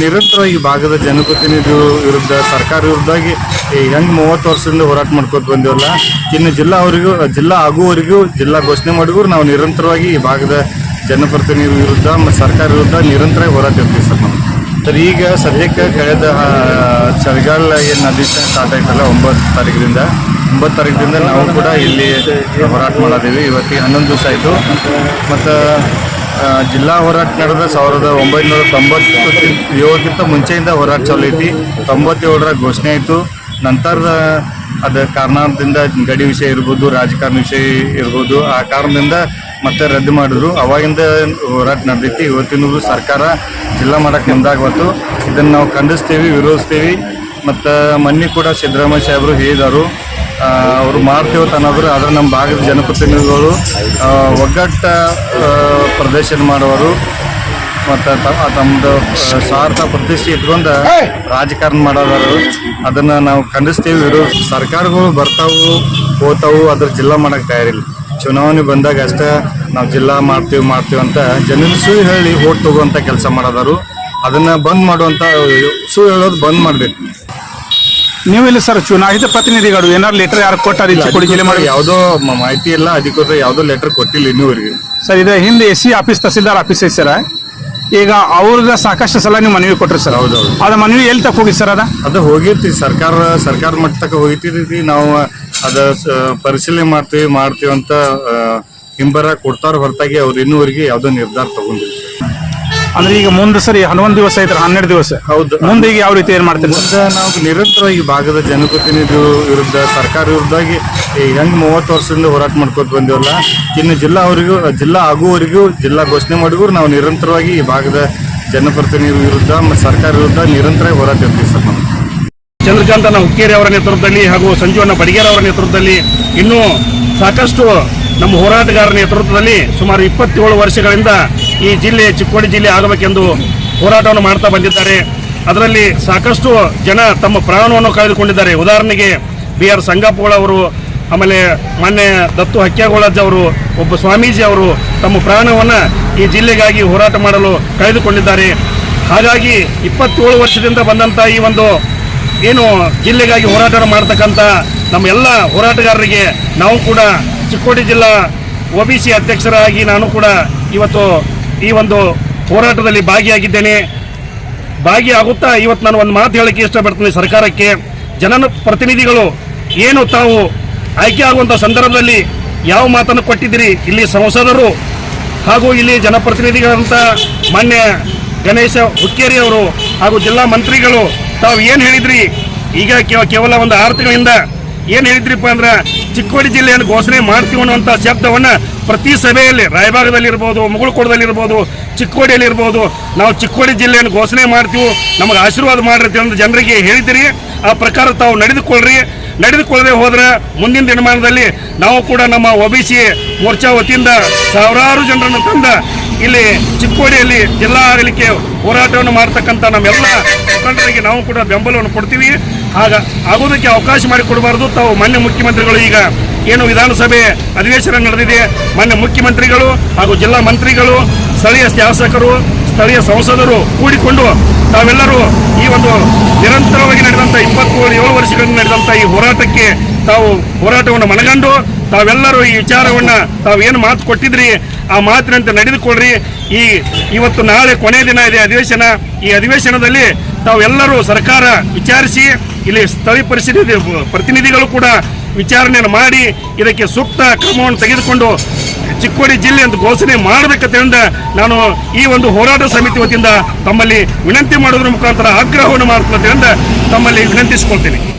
ನಿರಂತರವಾಗಿ ಭಾಗದ ಜನಪ್ರತಿನಿಧಿ ವಿರುದ್ಧ ಸರ್ಕಾರ ವಿರುದ್ಧವಾಗಿ ಹೆಂಗ್ 30 ವರ್ಷದಿಂದ ಹೋರಾಟ ಮಾಡ್ಕೊತ ಬಂದಿವಲ್ಲ, ಇನ್ನು ಜಿಲ್ಲಾ ಆಗುವವರೆಗೂ ಜಿಲ್ಲಾ ಘೋಷಣೆ ಮಾಡಿದ್ರು ನಾವು ನಿರಂತರವಾಗಿ ಈ ಭಾಗದ ಜನಪ್ರತಿನಿಧಿ ವಿರುದ್ಧ ಮತ್ತು ಸರ್ಕಾರ ವಿರುದ್ಧ ನಿರಂತರವಾಗಿ ಹೋರಾಟ ಇರ್ತೀವಿ ಸರ್ ನಾವು. ಸರ್ ಈಗ ಸದ್ಯಕ್ಕೆ ಕಳೆದ ಚಳಿಗಾಲ ಏನು ಅಧಿವೇಶನ ಸ್ಟಾರ್ಟ್ ಆಯ್ತಲ್ಲ 9 ತಾರೀಕಿನಿಂದ ನಾವು ಕೂಡ ಇಲ್ಲಿ ಹೋರಾಟ ಮಾಡಿದ್ದೀವಿ. ಇವತ್ತಿಗೆ 11 ದಿವಸ ಆಯಿತು. ಮತ್ತು ಜಿಲ್ಲಾ ಹೋರಾಟ ನಡೆದ 1997ಕ್ಕಿಂತ ಮುಂಚೆಯಿಂದ ಹೋರಾಟ ಚಾಲು ಐತಿ. 97ರ ಘೋಷಣೆ ಆಯಿತು. ನಂತರದ ಅದು ಕಾರಣದಿಂದ ಗಡಿ ವಿಷಯ ಇರ್ಬೋದು, ರಾಜಕಾರಣ ವಿಷಯ ಇರ್ಬೋದು, ಆ ಕಾರಣದಿಂದ ಮತ್ತೆ ರದ್ದು ಮಾಡಿದ್ರು. ಅವಾಗಿಂದ ಹೋರಾಟ ನಡೆದೈತಿ. ಇವತ್ತಿನೂ ಸರ್ಕಾರ ಜಿಲ್ಲಾ ಮಾಡೋಕ್ಕೆ ಮುಂದಾಗ್ಬತ್ತು. ಇದನ್ನು ನಾವು ಖಂಡಿಸ್ತೀವಿ, ವಿರೋಧಿಸ್ತೀವಿ. ಮತ್ತು ಮೊನ್ನೆ ಕೂಡ ಸಿದ್ದರಾಮಯ್ಯ ಸಾಹೇಬರು ಹೇಳಿದರು ಅವರು ಮಾಡ್ತೀವತ್ತು ಅನ್ನೋದ್ರು. ಆದರೆ ನಮ್ಮ ಭಾಗದ ಜನಪ್ರತಿನಿಧಿಗಳು ಒಗ್ಗಟ್ಟ ಪ್ರದರ್ಶನ ಮಾಡೋರು ಮತ್ತು ತಮ್ಮದು ಸ್ವಾರ್ಥ ಪ್ರತಿಷ್ಠೆ ಇಟ್ಕೊಂಡು ರಾಜಕಾರಣ ಮಾಡೋದಾರು. ಅದನ್ನು ನಾವು ಖಂಡಿಸ್ತೀವಿ, ವಿರೋಧಿಸ್ತೀವಿ. ಸರ್ಕಾರಗಳು ಬರ್ತಾವು ಹೋಗ್ತಾವು, ಅದ್ರ ಜಿಲ್ಲಾ ಮಾಡೋಕ್ಕೆ ತಯಾರಿಲ್ಲ. ಚುನಾವಣೆ ಬಂದಾಗ ಅಷ್ಟೇ ನಾವು ಜಿಲ್ಲಾ ಮಾಡ್ತೀವಿ ಅಂತ ಜನರು ಸುಳ್ಳು ಹೇಳಿ ಓಟ್ ತಗೋವಂಥ ಕೆಲಸ ಮಾಡೋದಾರು. ಅದನ್ನು ಬಂದ್ ಮಾಡುವಂಥ ಸುಳ್ಳು ಹೇಳೋದು ಬಂದ್ ಮಾಡಬೇಕು. ನೀವು ಇಲ್ಲಿ ಸರ್ ಚುನಾಯಿತ ಪ್ರತಿನಿಧಿಗಳು ಏನಾದ್ರು ಲೆಟರ್ ಯಾರು ಕೊಟ್ಟಾರಿಲ್ಲ? ಚಿಕ್ಕೋಡಿ ಜಿಲ್ಲೆ ಮಾಡಿ ಯಾವುದೋ ಮಾಹಿತಿ ಇಲ್ಲ, ಅಧಿಕೃತ ಯಾವುದೋ ಲೆಟರ್ ಕೊಟ್ಟಿಲ್ಲ ಇನ್ನೂವರೆಗೆ. ಸರ್ ಇದು ಹಿಂದೆ SC ಆಫೀಸ್ ತಹಸೀಲ್ದಾರ್ ಆಫೀಸ್ ಐತೆ ಸರ್. ಈಗ ಅವ್ರಿಗೆ ಸಾಕಷ್ಟು ಸಲ ನೀವು ಮನವಿ ಕೊಟ್ರಿ ಸರ್. ಹೌದು. ಅದು ಮನವಿ ಎಲ್ಲಿ ತಕ್ಕ ಹೋಗಿ ಸರ್? ಅದು ಹೋಗಿರ್ತೀವಿ, ಸರ್ಕಾರ ಮಟ್ಟ ತಕ್ಕ ಹೋಗಿರ್ತೀವಿ. ನಾವು ಅದು ಪರಿಶೀಲನೆ ಮಾಡ್ತೀವಿ ಅಂತ ಹಿಂಬರ ಕೊಡ್ತಾರ ಹೊರತಾಗಿ ಅವ್ರು ಇನ್ನೂವರೆಗೆ ಯಾವುದೋ ನಿರ್ಧಾರ ತಗೊಂಡಿಲ್ಲ. ಅಂದ್ರೆ ಈಗ ಮುಂದೆ ಸರಿ 11 ದಿವಸ ಐತ್ರಿ, 12 ದಿವಸ. ಹೌದು. ಮುಂದೆ ಈಗ ಯಾವ ರೀತಿ ಏನ್ ಮಾಡ್ತೀರಿ? ಮುಂದೆ ನಾವು ನಿರಂತರವಾಗಿ ಭಾಗದ ಜನಪ್ರತಿನಿಧಿ ವಿರುದ್ಧ ಸರ್ಕಾರ ವಿರುದ್ಧವಾಗಿ ಹೆಂಗ್ 30 ವರ್ಷದಿಂದ ಹೋರಾಟ ಮಾಡ್ಕೊತ ಬಂದಿವಲ್ಲ, ಇನ್ನು ಜಿಲ್ಲಾ ಆಗುವವರೆಗೂ ಜಿಲ್ಲಾ ಘೋಷಣೆ ಮಾಡಿದ್ರು ನಾವು ನಿರಂತರವಾಗಿ ಈ ಭಾಗದ ಜನಪ್ರತಿನಿಧಿ ವಿರುದ್ಧ ಮತ್ತು ಸರ್ಕಾರ ವಿರುದ್ಧ ನಿರಂತರವಾಗಿ ಹೋರಾಟ ಇರ್ತೀವಿ ಸರ್ ನಾವು. ಚಂದ್ರಕಾಂತ ಹುಕ್ಕೇರಿ ಅವರ ನೇತೃತ್ವದಲ್ಲಿ ಹಾಗೂ ಸಂಜೀವಣ್ಣ ಬಡಿಗೇರ ಅವರ ನೇತೃತ್ವದಲ್ಲಿ ಇನ್ನೂ ಸಾಕಷ್ಟು ನಮ್ಮ ಹೋರಾಟಗಾರರ ನೇತೃತ್ವದಲ್ಲಿ ಸುಮಾರು 27 ವರ್ಷಗಳಿಂದ ಈ ಜಿಲ್ಲೆ ಚಿಕ್ಕೋಡಿ ಜಿಲ್ಲೆ ಆಗಬೇಕೆಂದು ಹೋರಾಟವನ್ನು ಮಾಡ್ತಾ ಬಂದಿದ್ದಾರೆ. ಅದರಲ್ಲಿ ಸಾಕಷ್ಟು ಜನ ತಮ್ಮ ಪ್ರಾಣವನ್ನು ಕಳೆದುಕೊಂಡಿದ್ದಾರೆ. ಉದಾಹರಣೆಗೆ BR ಸಂಗಪ್ಪಗೋಳ ಅವರು, ಆಮೇಲೆ ಮಾನ್ಯ ದತ್ತು ಹಕ್ಯಾಗೋಳಜ್ಜ ಅವರು, ಒಬ್ಬ ಸ್ವಾಮೀಜಿ ಅವರು ತಮ್ಮ ಪ್ರಾಣವನ್ನು ಈ ಜಿಲ್ಲೆಗಾಗಿ ಹೋರಾಟ ಮಾಡಲು ಕಳೆದುಕೊಂಡಿದ್ದಾರೆ. ಹಾಗಾಗಿ 27 ವರ್ಷದಿಂದ ಬಂದಂಥ ಈ ಒಂದು ಏನು ಜಿಲ್ಲೆಗಾಗಿ ಹೋರಾಟ ಮಾಡ್ತಕ್ಕಂಥ ನಮ್ಮ ಎಲ್ಲ ಹೋರಾಟಗಾರರಿಗೆ ನಾವು ಕೂಡ ಚಿಕ್ಕೋಡಿ ಜಿಲ್ಲಾ OBC ಅಧ್ಯಕ್ಷರಾಗಿ ನಾನು ಕೂಡ ಇವತ್ತು ಈ ಒಂದು ಹೋರಾಟದಲ್ಲಿ ಭಾಗಿಯಾಗಿದ್ದೇನೆ. ಭಾಗಿಯಾಗುತ್ತಾ ಇವತ್ತು ನಾನು ಒಂದು ಮಾತು ಹೇಳಕ್ಕೆ ಇಷ್ಟಪಡ್ತೀನಿ. ಸರ್ಕಾರಕ್ಕೆ ಜನಪ್ರತಿನಿಧಿಗಳು ಏನು ತಾವು ಆಯ್ಕೆ ಆಗುವಂಥ ಸಂದರ್ಭದಲ್ಲಿ ಯಾವ ಮಾತನ್ನು ಕೊಟ್ಟಿದ್ದೀರಿ, ಇಲ್ಲಿ ಸಂಸದರು ಹಾಗೂ ಇಲ್ಲಿ ಜನಪ್ರತಿನಿಧಿಗಳಂತ ಮಾನ್ಯ ಗಣೇಶ ಹುಕ್ಕೇರಿ ಅವರು ಹಾಗೂ ಜಿಲ್ಲಾ ಮಂತ್ರಿಗಳು ತಾವು ಏನು ಹೇಳಿದ್ರಿ, ಈಗ ಕೇವಲ ಒಂದು 6 ತಿಂಗಳಿಂದ ಏನು ಹೇಳಿದ್ರಿಪ್ಪ ಅಂದ್ರೆ ಚಿಕ್ಕೋಡಿ ಜಿಲ್ಲೆಯನ್ನು ಘೋಷಣೆ ಮಾಡ್ತೀವಿ ಅನ್ನುವಂಥ ಶಬ್ದವನ್ನು ಪ್ರತಿ ಸಭೆಯಲ್ಲಿ ರಾಯಭಾಗದಲ್ಲಿರ್ಬೋದು, ಮುಗುಳುಕೋಟದಲ್ಲಿರ್ಬೋದು, ಚಿಕ್ಕೋಡಿಯಲ್ಲಿರ್ಬೋದು ನಾವು ಚಿಕ್ಕೋಡಿ ಜಿಲ್ಲೆಯನ್ನು ಘೋಷಣೆ ಮಾಡ್ತೀವಿ, ನಮಗೆ ಆಶೀರ್ವಾದ ಮಾಡಿರ್ತೀವಿ ಅಂತ ಜನರಿಗೆ ಹೇಳಿದ್ದೀರಿ. ಆ ಪ್ರಕಾರ ತಾವು ನಡೆದುಕೊಳ್ಳದೆ ಹೋದ್ರೆ ಮುಂದಿನ ದಿನಮಾನದಲ್ಲಿ ನಾವು ಕೂಡ ನಮ್ಮ OBC ಮೋರ್ಚಾ ವತಿಯಿಂದ ಸಾವಿರಾರು ಜನರನ್ನು ತಂದ ಇಲ್ಲಿ ಚಿಕ್ಕೋಡಿಯಲ್ಲಿ ಜಿಲ್ಲಾ ಆಗಲಿಕ್ಕೆ ಹೋರಾಟವನ್ನು ಮಾಡ್ತಕ್ಕಂಥ ನಮ್ಮೆಲ್ಲ ಮುಖಂಡರಿಗೆ ನಾವು ಕೂಡ ಬೆಂಬಲವನ್ನು ಕೊಡ್ತೀವಿ. ಆಗೋದಕ್ಕೆ ಅವಕಾಶ ಮಾಡಿಕೊಡಬಾರ್ದು. ತಾವು ಮಾನ್ಯ ಮುಖ್ಯಮಂತ್ರಿಗಳು ಈಗ ಏನು ವಿಧಾನಸಭೆ ಅಧಿವೇಶನ ನಡೆದಿದೆ, ಮಾನ್ಯ ಮುಖ್ಯಮಂತ್ರಿಗಳು ಹಾಗೂ ಜಿಲ್ಲಾ ಮಂತ್ರಿಗಳು, ಸ್ಥಳೀಯ ಶಾಸಕರು, ಸ್ಥಳೀಯ ಸಂಸದರು ಕೂಡಿಕೊಂಡು ತಾವೆಲ್ಲರೂ ಈ ಒಂದು ನಿರಂತರವಾಗಿ ನಡೆದಂಥ 27 ವರ್ಷಗಳಿಂದ ನಡೆದಂಥ ಈ ಹೋರಾಟಕ್ಕೆ ತಾವು ಹೋರಾಟವನ್ನು ಮನಗಂಡು ತಾವೆಲ್ಲರೂ ಈ ವಿಚಾರವನ್ನು ತಾವೇನು ಮಾತು ಕೊಟ್ಟಿದ್ರಿ ಆ ಮಾತಿನಂತೆ ನಡೆದುಕೊಳ್ಳ್ರಿ. ಇವತ್ತು ನಾಳೆ ಕೊನೆಯ ದಿನ ಇದೆ ಅಧಿವೇಶನ. ಈ ಅಧಿವೇಶನದಲ್ಲಿ ತಾವೆಲ್ಲರೂ ಸರ್ಕಾರ ವಿಚಾರಿಸಿ ಇಲ್ಲಿ ಸ್ಥಳೀಯ ಪ್ರತಿನಿಧಿಗಳು ಕೂಡ ವಿಚಾರಣೆಯನ್ನು ಮಾಡಿ ಇದಕ್ಕೆ ಸೂಕ್ತ ಕ್ರಮವನ್ನು ತೆಗೆದುಕೊಂಡು ಚಿಕ್ಕೋಡಿ ಜಿಲ್ಲೆ ಅಂತ ಘೋಷಣೆ ಮಾಡಬೇಕಂತ ನಾನು ಈ ಒಂದು ಹೋರಾಟ ಸಮಿತಿ ವತಿಯಿಂದ ತಮ್ಮಲ್ಲಿ ವಿನಂತಿ ಮಾಡೋದ್ರ ಮುಖಾಂತರ ಆಗ್ರಹವನ್ನು ಮಾಡ್ತೀನಿ ಅಂತ ತಮ್ಮಲ್ಲಿ ವಿನಂತಿಸಿಕೊಳ್ತೀನಿ.